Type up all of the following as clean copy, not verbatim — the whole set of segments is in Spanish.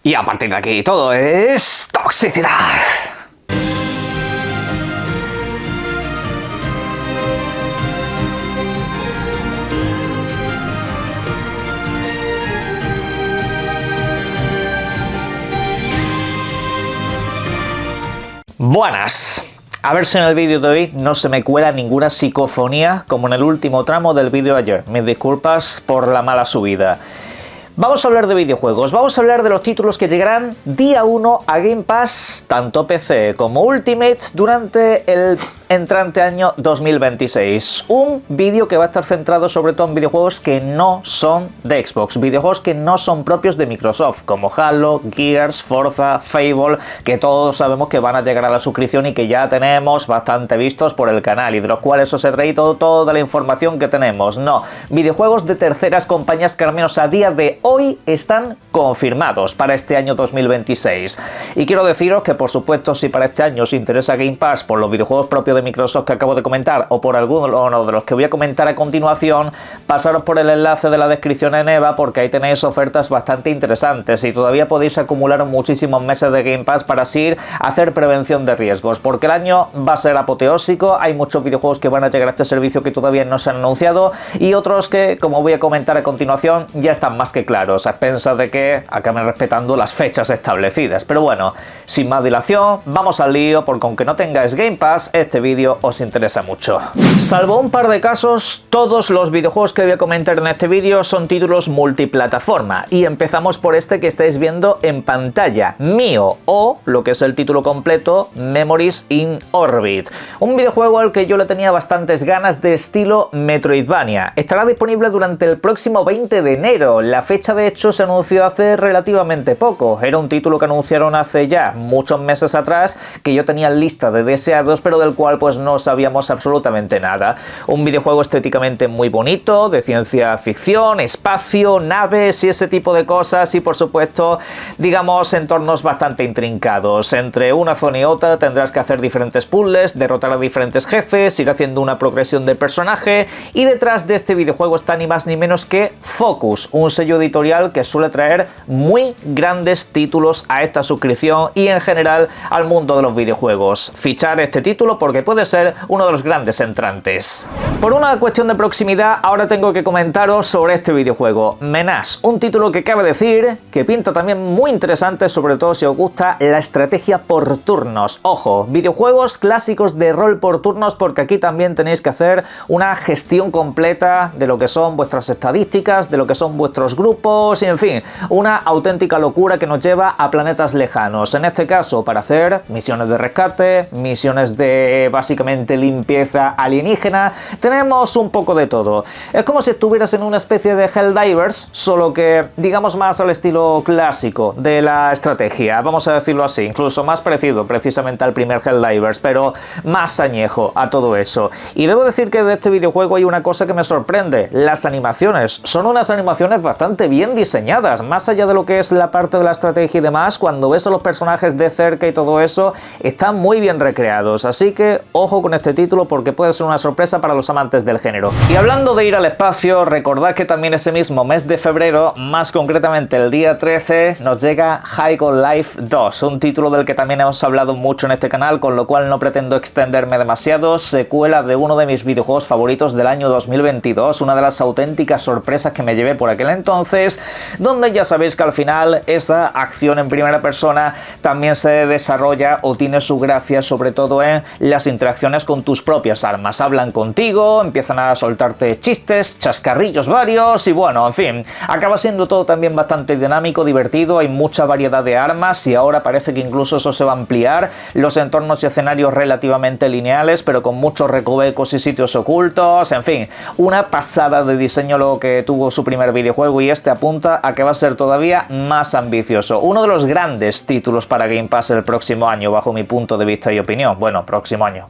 Y a partir de aquí todo es toxicidad. Buenas. A ver si en el vídeo de hoy no se me cuela ninguna psicofonía como en el último tramo del vídeo de ayer. Mis disculpas por la mala subida. Vamos a hablar de videojuegos, vamos a hablar de los títulos que llegarán día 1 a Game Pass, tanto PC como Ultimate, durante el entrante año 2026. Un vídeo que va a estar centrado sobre todo en videojuegos que no son de Xbox, videojuegos que no son propios de Microsoft, como Halo, Gears, Forza, Fable, que todos sabemos que van a llegar a la suscripción y que ya tenemos bastante vistos por el canal y de los cuales os he traído toda la información que tenemos. No, videojuegos de terceras compañías que al menos a día de hoy están confirmados para este año 2026. Y quiero deciros que por supuesto si para este año os interesa Game Pass por los videojuegos propios de Microsoft que acabo de comentar o por alguno de los que voy a comentar a continuación, pasaros por el enlace de la descripción en EVA porque ahí tenéis ofertas bastante interesantes y todavía podéis acumular muchísimos meses de Game Pass para así hacer prevención de riesgos, porque el año va a ser apoteósico, hay muchos videojuegos que van a llegar a este servicio que todavía no se han anunciado y otros que, como voy a comentar a continuación, ya están más que claros, a expensas de que acaben respetando las fechas establecidas. Pero bueno, sin más dilación, vamos al lío, porque aunque no tengáis Game Pass, este vídeo os interesa mucho. Salvo un par de casos, todos los videojuegos que voy a comentar en este vídeo son títulos multiplataforma, y empezamos por este que estáis viendo en pantalla, Mio, o lo que es el título completo, Memories in Orbit. Un videojuego al que yo le tenía bastantes ganas de estilo Metroidvania. Estará disponible durante el próximo 20 de enero, la fecha de hecho se anunció hace relativamente poco, era un título que anunciaron hace ya muchos meses atrás, que yo tenía en lista de deseados, pero del cual pues no sabíamos absolutamente nada. Un videojuego estéticamente muy bonito, de ciencia ficción, espacio, naves y ese tipo de cosas, y por supuesto, digamos, entornos bastante intrincados. Entre una zona y otra tendrás que hacer diferentes puzzles, derrotar a diferentes jefes, ir haciendo una progresión del personaje, y detrás de este videojuego está ni más ni menos que Focus, un sello editorial que suele traer muy grandes títulos a esta suscripción y en general al mundo de los videojuegos. Fichar este título porque puede ser uno de los grandes entrantes. Por una cuestión de proximidad, ahora tengo que comentaros sobre este videojuego, Menace, un título que cabe decir que pinta también muy interesante, sobre todo si os gusta la estrategia por turnos. Ojo, videojuegos clásicos de rol por turnos, porque aquí también tenéis que hacer una gestión completa de lo que son vuestras estadísticas, de lo que son vuestros grupos y en fin, una auténtica locura que nos lleva a planetas lejanos. En este caso para hacer misiones de rescate, misiones de básicamente limpieza alienígena, tenemos un poco de todo. Es como si estuvieras en una especie de Helldivers, solo que digamos más al estilo clásico de la estrategia, vamos a decirlo así, incluso más parecido precisamente al primer Helldivers, pero más añejo a todo eso. Y debo decir que de este videojuego hay una cosa que me sorprende, las animaciones. Son unas animaciones bastante bien diseñadas, más allá de lo que es la parte de la estrategia y demás, cuando ves a los personajes de cerca y todo eso, están muy bien recreados, así que ojo con este título porque puede ser una sorpresa para los amantes del género. Y hablando de ir al espacio, recordad que también ese mismo mes de febrero, más concretamente el día 13, nos llega High on Life 2, un título del que también hemos hablado mucho en este canal, con lo cual no pretendo extenderme demasiado, secuela de uno de mis videojuegos favoritos del año 2022, una de las auténticas sorpresas que me llevé por aquel entonces, donde ya sabéis que al final esa acción en primera persona también se desarrolla o tiene su gracia sobre todo en las interacciones con tus propias armas. Hablan contigo, empiezan a soltarte chistes, chascarrillos varios y bueno, en fin, acaba siendo todo también bastante dinámico, divertido, hay mucha variedad de armas y ahora parece que incluso eso se va a ampliar, los entornos y escenarios relativamente lineales pero con muchos recovecos y sitios ocultos, en fin, una pasada de diseño lo que tuvo su primer videojuego y este apunta a que va a ser todavía más ambicioso. Uno de los grandes títulos para Game Pass el próximo año, bajo mi punto de vista y opinión. Bueno, próximo año.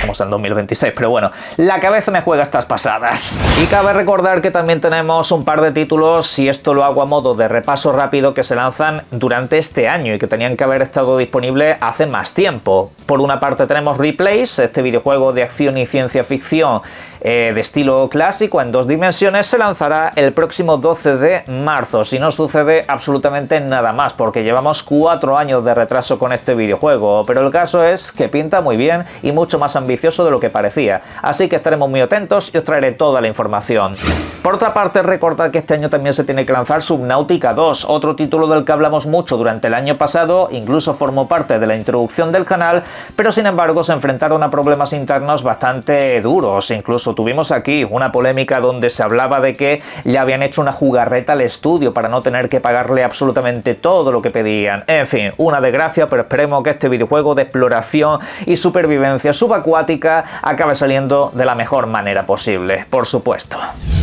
estamos en 2026, pero bueno, la cabeza me juega estas pasadas. Y cabe recordar que también tenemos un par de títulos, y esto lo hago a modo de repaso rápido, que se lanzan durante este año y que tenían que haber estado disponibles hace más tiempo. Por una parte tenemos Replays, este videojuego de acción y ciencia ficción de estilo clásico en 2 dimensiones, se lanzará el próximo 12 de marzo, si no sucede absolutamente nada más, porque llevamos 4 años de retraso con este videojuego, pero el caso es que pinta muy bien y mucho más ambicioso de lo que parecía, así que estaremos muy atentos y os traeré toda la información. Por otra parte, recordad que este año también se tiene que lanzar Subnautica 2, otro título del que hablamos mucho durante el año pasado, incluso formó parte de la introducción del canal, pero sin embargo se enfrentaron a problemas internos bastante duros. Incluso tuvimos aquí una polémica donde se hablaba de que le habían hecho una jugarreta al estudio para no tener que pagarle absolutamente todo lo que pedían. En fin, una desgracia, pero esperemos que este videojuego de exploración y supervivencia subacuática acabe saliendo de la mejor manera posible, por supuesto.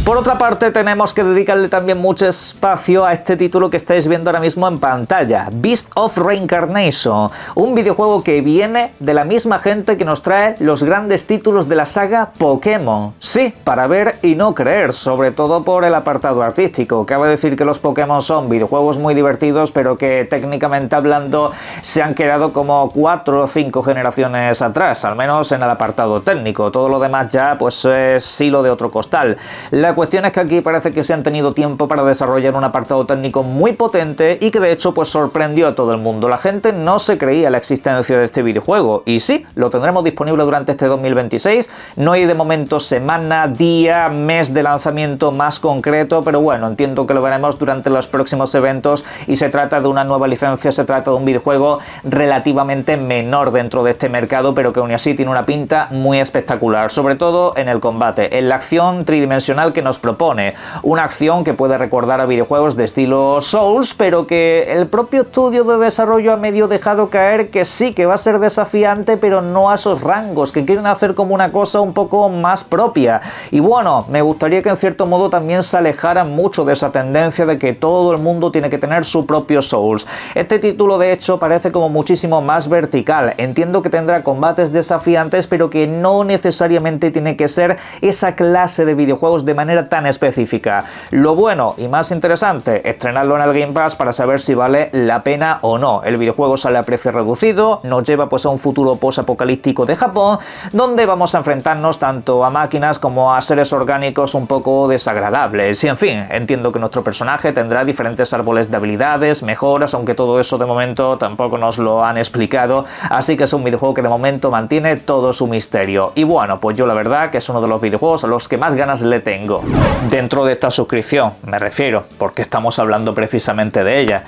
Por otra parte, tenemos que dedicarle también mucho espacio a este título que estáis viendo ahora mismo en pantalla, Beast of Reincarnation, un videojuego que viene de la misma gente que nos trae los grandes títulos de la saga Pokémon. Sí, para ver y no creer, sobre todo por el apartado artístico. Cabe decir que los Pokémon son videojuegos muy divertidos, pero que técnicamente hablando se han quedado como 4 o 5 generaciones atrás, al menos en el apartado técnico. Todo lo demás ya pues es hilo de otro costal. La cuestión es que aquí parece que se han tenido tiempo para desarrollar un apartado técnico muy potente y que de hecho pues sorprendió a todo el mundo. La gente no se creía la existencia de este videojuego y sí, lo tendremos disponible durante este 2026. No hay de momento semana, día, mes de lanzamiento más concreto, pero bueno, entiendo que lo veremos durante los próximos eventos y se trata de una nueva licencia, se trata de un videojuego relativamente menor dentro de este mercado, pero que aún así tiene una pinta muy espectacular, sobre todo en el combate, en la acción tridimensional que nos propone, una acción que puede recordar a videojuegos de estilo Souls, pero que el propio estudio de desarrollo ha medio dejado caer que sí, que va a ser desafiante, pero no a esos rangos, que quieren hacer como una cosa un poco más propia. Y bueno, me gustaría que en cierto modo también se alejaran mucho de esa tendencia de que todo el mundo tiene que tener su propio Souls. Este título de hecho parece como muchísimo más vertical. Entiendo que tendrá combates desafiantes, pero que no necesariamente tiene que ser esa clase de videojuegos de manera tan específica. Lo bueno y más interesante, estrenarlo en el Game Pass para saber si vale la pena o no. El videojuego sale a precio reducido, nos lleva pues a un futuro post-apocalíptico de Japón, donde vamos a enfrentarnos tanto a máquinas como a seres orgánicos un poco desagradables. Y en fin, entiendo que nuestro personaje tendrá diferentes árboles de habilidades, mejoras, aunque todo eso de momento tampoco nos lo han explicado, así que es un videojuego que de momento mantiene todo su misterio. Y bueno, pues yo la verdad que es uno de los videojuegos a los que más ganas le tengo. Dentro de esta suscripción, me refiero, porque estamos hablando precisamente de ella.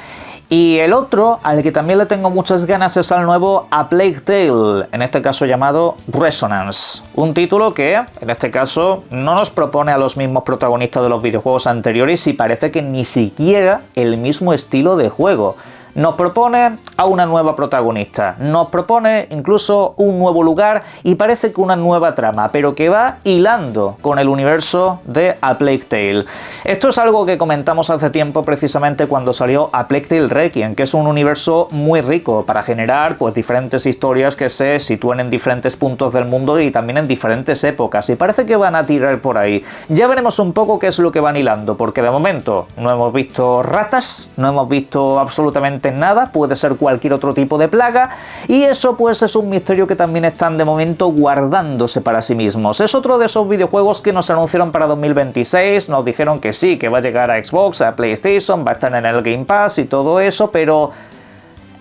Y el otro, al que también le tengo muchas ganas, es al nuevo A Plague Tale, en este caso llamado Resonance. Un título que, en este caso, no nos propone a los mismos protagonistas de los videojuegos anteriores y parece que ni siquiera el mismo estilo de juego. Nos propone a una nueva protagonista, nos propone incluso un nuevo lugar y parece que una nueva trama, pero que va hilando con el universo de A Plague Tale. Esto es algo que comentamos hace tiempo precisamente cuando salió A Plague Tale Requiem, que es un universo muy rico para generar pues diferentes historias que se sitúen en diferentes puntos del mundo y también en diferentes épocas, y parece que van a tirar por ahí. Ya veremos un poco qué es lo que van hilando, porque de momento no hemos visto ratas, no hemos visto absolutamente nada, puede ser cualquier otro tipo de plaga, y eso pues es un misterio que también están de momento guardándose para sí mismos. Es otro de esos videojuegos que nos anunciaron para 2026, nos dijeron que sí, que va a llegar a Xbox, a PlayStation, va a estar en el Game Pass y todo eso, pero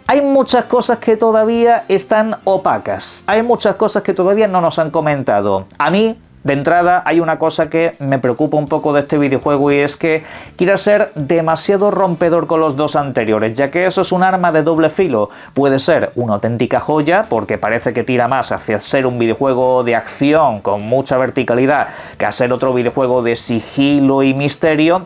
hay muchas cosas que todavía están opacas, hay muchas cosas que todavía no nos han comentado. A mí, de entrada, hay una cosa que me preocupa un poco de este videojuego, y es que quiera ser demasiado rompedor con los dos anteriores, ya que eso es un arma de doble filo. Puede ser una auténtica joya, porque parece que tira más hacia ser un videojuego de acción con mucha verticalidad que a ser otro videojuego de sigilo y misterio,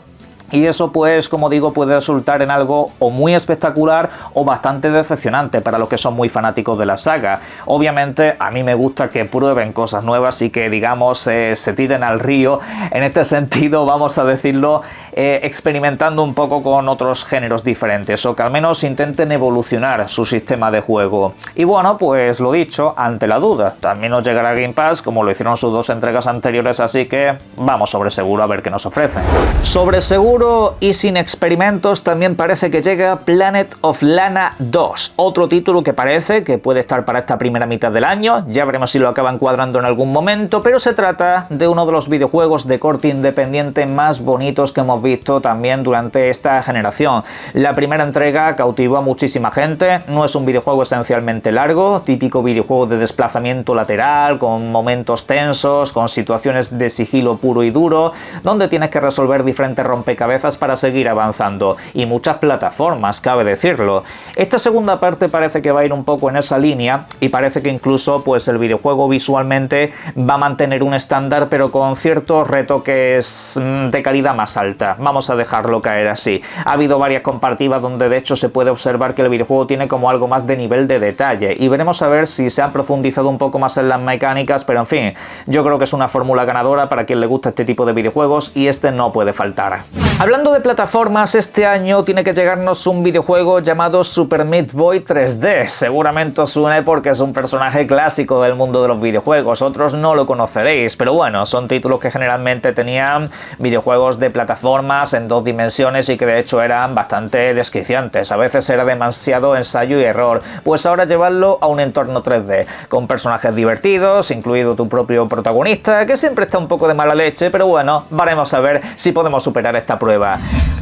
Y eso, pues, como digo, puede resultar en algo o muy espectacular o bastante decepcionante para los que son muy fanáticos de la saga. Obviamente, a mí me gusta que prueben cosas nuevas y que, digamos, se tiren al río. En este sentido, vamos a decirlo, experimentando un poco con otros géneros diferentes, o que al menos intenten evolucionar su sistema de juego. Y bueno, pues lo dicho, ante la duda, también nos llegará Game Pass, como lo hicieron sus dos entregas anteriores, así que vamos sobre seguro a ver qué nos ofrecen. Sobre seguro y sin experimentos también parece que llega Planet of Lana 2, otro título que parece que puede estar para esta primera mitad del año, ya veremos si lo acaban cuadrando en algún momento, pero se trata de uno de los videojuegos de corte independiente más bonitos que hemos visto también durante esta generación. La primera entrega cautivó a muchísima gente, no es un videojuego esencialmente largo, típico videojuego de desplazamiento lateral, con momentos tensos, con situaciones de sigilo puro y duro, donde tienes que resolver diferentes rompecabezas para seguir avanzando, y muchas plataformas, cabe decirlo. Esta segunda parte parece que va a ir un poco en esa línea, y parece que incluso pues el videojuego visualmente va a mantener un estándar, pero con ciertos retoques de calidad más alta. Vamos a dejarlo caer así. Ha habido varias comparativas donde de hecho se puede observar que el videojuego tiene como algo más de nivel de detalle, y veremos a ver si se han profundizado un poco más en las mecánicas, pero en fin, yo creo que es una fórmula ganadora para quien le gusta este tipo de videojuegos, y este no puede faltar. Hablando de plataformas, este año tiene que llegarnos un videojuego llamado Super Meat Boy 3D. Seguramente os suene porque es un personaje clásico del mundo de los videojuegos, otros no lo conoceréis, pero bueno, son títulos que generalmente tenían videojuegos de plataformas en 2 dimensiones y que de hecho eran bastante desquiciantes. A veces era demasiado ensayo y error, pues ahora llevarlo a un entorno 3D, con personajes divertidos, incluido tu propio protagonista, que siempre está un poco de mala leche, pero bueno, veremos a ver si podemos superar esta prueba.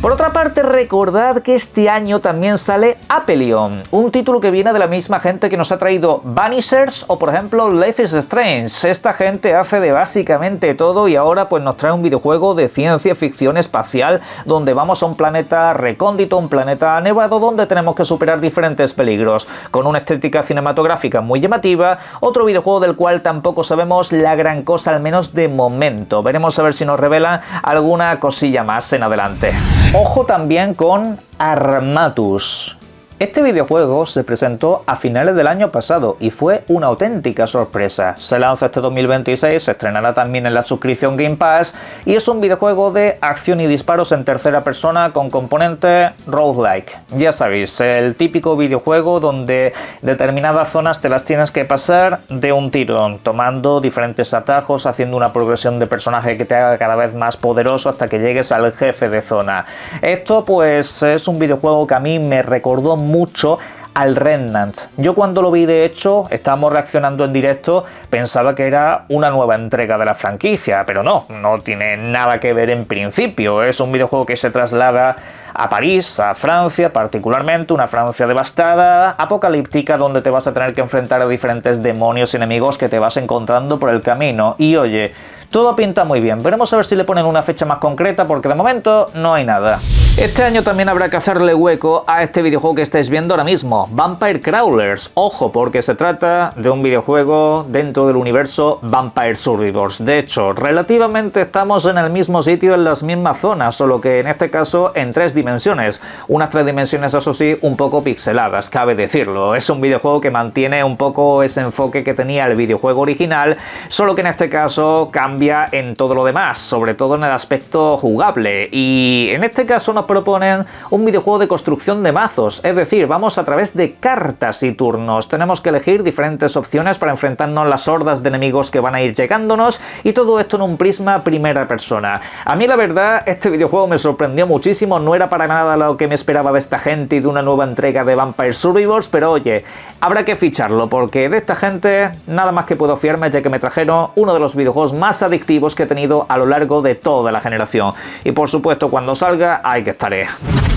Por otra parte, recordad que este año también sale Apelion, un título que viene de la misma gente que nos ha traído Vanishers o por ejemplo Life is Strange. Esta gente hace de básicamente todo y ahora pues nos trae un videojuego de ciencia ficción espacial donde vamos a un planeta recóndito, un planeta nevado donde tenemos que superar diferentes peligros, con una estética cinematográfica muy llamativa, otro videojuego del cual tampoco sabemos la gran cosa, al menos de momento. Veremos a ver si nos revelan alguna cosilla más en adelante. Ojo también con Armatus. Este videojuego se presentó a finales del año pasado y fue una auténtica sorpresa. Se lanza este 2026, se estrenará también en la suscripción Game Pass y es un videojuego de acción y disparos en tercera persona con componente roguelike. Ya sabéis, el típico videojuego donde determinadas zonas te las tienes que pasar de un tirón, tomando diferentes atajos, haciendo una progresión de personaje que te haga cada vez más poderoso hasta que llegues al jefe de zona. Esto pues es un videojuego que a mí me recordó mucho al Remnant. Yo cuando lo vi, de hecho, estábamos reaccionando en directo, pensaba que era una nueva entrega de la franquicia, pero no tiene nada que ver en principio. Es un videojuego que se traslada a París, a Francia particularmente, una Francia devastada, apocalíptica, donde te vas a tener que enfrentar a diferentes demonios y enemigos que te vas encontrando por el camino. Y oye, todo pinta muy bien. Veremos a ver si le ponen una fecha más concreta, porque de momento no hay nada. Este año también habrá que hacerle hueco a este videojuego que estáis viendo ahora mismo, Vampire Crawlers. Ojo, porque se trata de un videojuego dentro del universo Vampire Survivors. De hecho, relativamente estamos en el mismo sitio, en las mismas zonas, solo que en este caso en 3 dimensiones. Unas 3 dimensiones, eso sí, un poco pixeladas, cabe decirlo. Es un videojuego que mantiene un poco ese enfoque que tenía el videojuego original, solo que en este caso cambia en todo lo demás, sobre todo en el aspecto jugable. Y en este caso nos proponen un videojuego de construcción de mazos, es decir, vamos a través de cartas y turnos. Tenemos que elegir diferentes opciones para enfrentarnos a las hordas de enemigos que van a ir llegándonos, y todo esto en un prisma primera persona. A mí la verdad, este videojuego me sorprendió muchísimo, no era para nada lo que me esperaba de esta gente y de una nueva entrega de Vampire Survivors, pero oye, habrá que ficharlo, porque de esta gente nada más que puedo fiarme, ya que me trajeron uno de los videojuegos más adictivos que he tenido a lo largo de toda la generación. Y por supuesto, cuando salga, hay que estaré.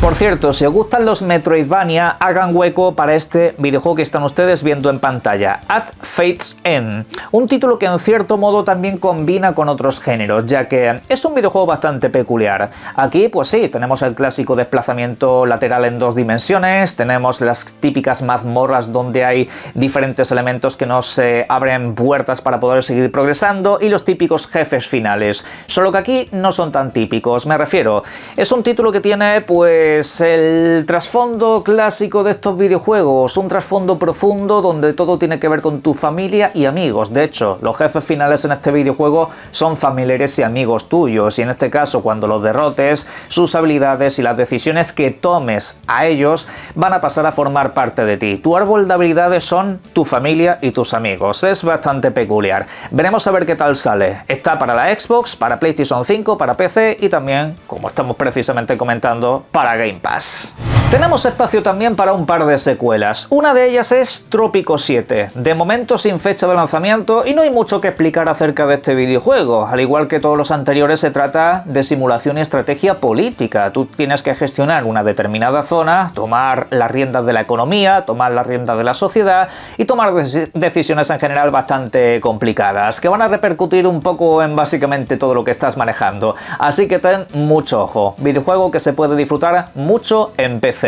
Por cierto, si os gustan los Metroidvania, hagan hueco para este videojuego que están ustedes viendo en pantalla, At Fate's End, un título que en cierto modo también combina con otros géneros, ya que es un videojuego bastante peculiar. Aquí, pues sí, tenemos el clásico desplazamiento lateral en 2 dimensiones, tenemos las típicas mazmorras donde hay diferentes elementos que nos abren puertas para poder seguir progresando y los típicos jefes finales, solo que aquí no son tan típicos, me refiero, es un título que tiene pues el trasfondo clásico de estos videojuegos, un trasfondo profundo donde todo tiene que ver con tu familia y amigos. De hecho, los jefes finales en este videojuego son familiares y amigos tuyos, y en este caso cuando los derrotes, sus habilidades y las decisiones que tomes a ellos van a pasar a formar parte de ti. Tu árbol de habilidades son tu familia y tus amigos. Es bastante peculiar. Veremos a ver qué tal sale. Está para la Xbox, para PlayStation 5, para PC y también, como estamos precisamente comentando, para Game Pass. Tenemos espacio también para un par de secuelas. Una de ellas es Trópico 7, de momento sin fecha de lanzamiento y no hay mucho que explicar acerca de este videojuego. Al igual que todos los anteriores, se trata de simulación y estrategia política. Tú tienes que gestionar una determinada zona, tomar las riendas de la economía, tomar las riendas de la sociedad y tomar decisiones en general bastante complicadas, que van a repercutir un poco en básicamente todo lo que estás manejando. Así que ten mucho ojo. Videojuego que se puede disfrutar mucho en PC.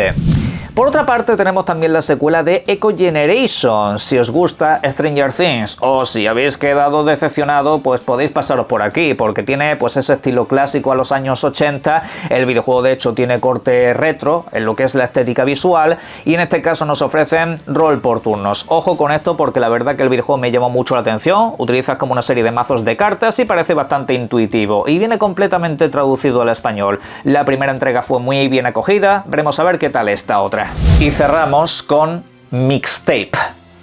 Por otra parte, tenemos también la secuela de Echo Generation. Si os gusta Stranger Things o si habéis quedado decepcionado, pues podéis pasaros por aquí, porque tiene pues ese estilo clásico a los años 80. El videojuego de hecho tiene corte retro en lo que es la estética visual y en este caso nos ofrecen rol por turnos. Ojo con esto porque la verdad que el videojuego me llamó mucho la atención. Utilizas como una serie de mazos de cartas y parece bastante intuitivo y viene completamente traducido al español. La primera entrega fue muy bien acogida, veremos a ver qué tal esta otra. Y cerramos con Mixtape,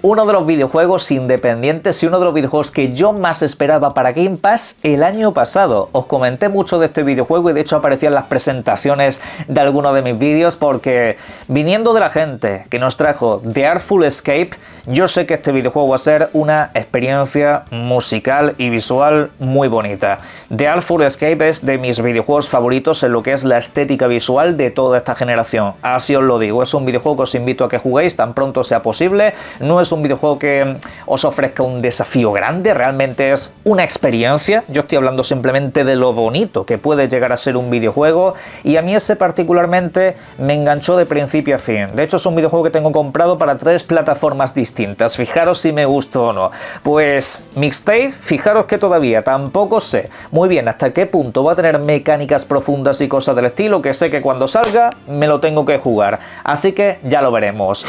uno de los videojuegos independientes y uno de los videojuegos que yo más esperaba para Game Pass el año pasado. Os comenté mucho de este videojuego y de hecho aparecía en las presentaciones de algunos de mis vídeos porque viniendo de la gente que nos trajo The Artful Escape, yo sé que este videojuego va a ser una experiencia musical y visual muy bonita. The Artful Escape es de mis videojuegos favoritos en lo que es la estética visual de toda esta generación. Así os lo digo, es un videojuego que os invito a que juguéis tan pronto sea posible. No es un videojuego que os ofrezca un desafío grande, realmente es una experiencia. Yo estoy hablando simplemente de lo bonito que puede llegar a ser un videojuego y a mí ese particularmente me enganchó de principio a fin. De hecho es un videojuego que tengo comprado para 3 plataformas distintas. Fijaros si me gustó o no. Pues Mixtape, fijaros que todavía tampoco sé muy bien hasta qué punto va a tener mecánicas profundas y cosas del estilo, que sé que cuando salga me lo tengo que jugar. Así que ya lo veremos.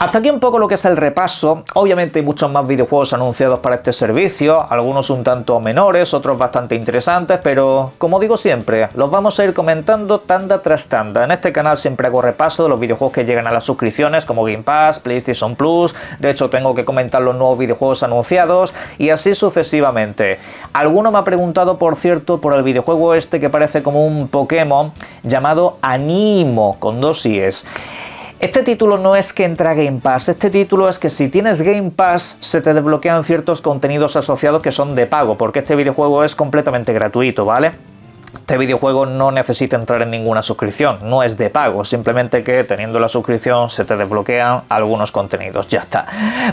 Hasta aquí un poco lo que es el repaso. Obviamente hay muchos más videojuegos anunciados para este servicio, algunos un tanto menores, otros bastante interesantes, pero como digo siempre, los vamos a ir comentando tanda tras tanda. En este canal siempre hago repaso de los videojuegos que llegan a las suscripciones como Game Pass, PlayStation Plus, de hecho tengo que comentar los nuevos videojuegos anunciados y así sucesivamente. Alguno me ha preguntado, por cierto, por el videojuego este que parece como un Pokémon llamado Animo, con 2 i's. Este título no es que entra a Game Pass, este título es que si tienes Game Pass se te desbloquean ciertos contenidos asociados que son de pago, porque este videojuego es completamente gratuito, ¿vale? Este videojuego no necesita entrar en ninguna suscripción, no es de pago, simplemente que teniendo la suscripción se te desbloquean algunos contenidos, ya está.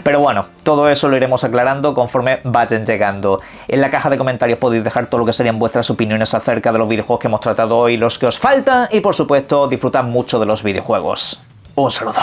Pero bueno, todo eso lo iremos aclarando conforme vayan llegando. En la caja de comentarios podéis dejar todo lo que serían vuestras opiniones acerca de los videojuegos que hemos tratado hoy, los que os faltan y por supuesto disfrutad mucho de los videojuegos. Un saludo.